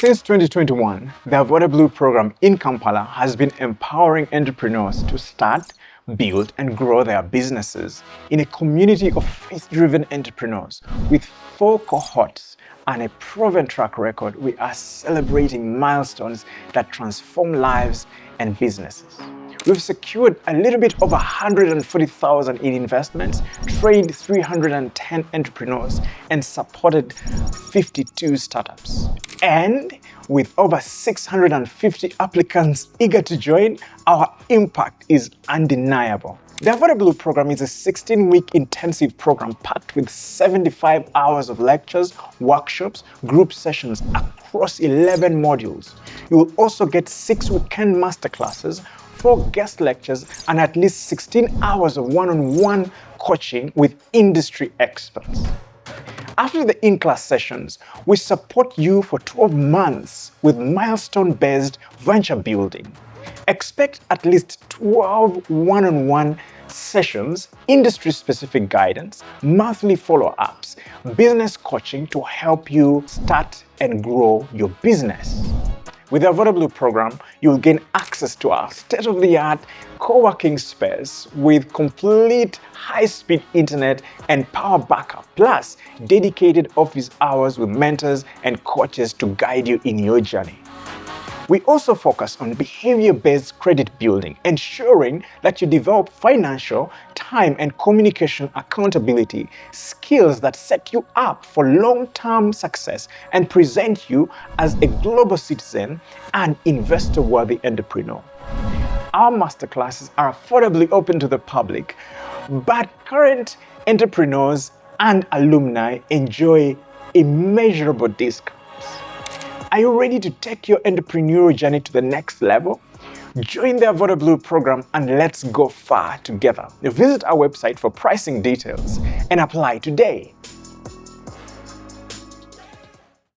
Since 2021, the AVODA Blue Program in Kampala has been empowering entrepreneurs to start, build, and grow their businesses in a community of faith-driven entrepreneurs. With 4 cohorts and a proven track record, we are celebrating milestones that transform lives and businesses. We've secured a little bit over 140,000 in investments, trained 310 entrepreneurs, and supported 52 startups. And with over 650 applicants eager to join, our impact is undeniable. The AVODA Blue Program is a 16-week intensive program packed with 75 hours of lectures, workshops, group sessions across 11 modules. You will also get 6 weekend masterclasses, 4 guest lectures, and at least 16 hours of one-on-one coaching with industry experts. After the in-class sessions, we support you for 12 months with milestone-based venture building. Expect at least 12 one-on-one sessions, industry-specific guidance, monthly follow-ups, business coaching to help you start and grow your business. With the AVODA Blue Program, you'll gain access to our state-of-the-art co-working space with complete high-speed internet and power backup, plus dedicated office hours with mentors and coaches to guide you in your journey. We also focus on behavior-based credit building, ensuring that you develop financial, time, and communication accountability skills that set you up for long-term success and present you as a global citizen and investor-worthy entrepreneur. Our masterclasses are affordably open to the public, but current entrepreneurs and alumni enjoy immeasurable discounts. Are you ready to take your entrepreneurial journey to the next level? Join the AVODA Blue Program and let's go far together. Visit our website for pricing details and apply today.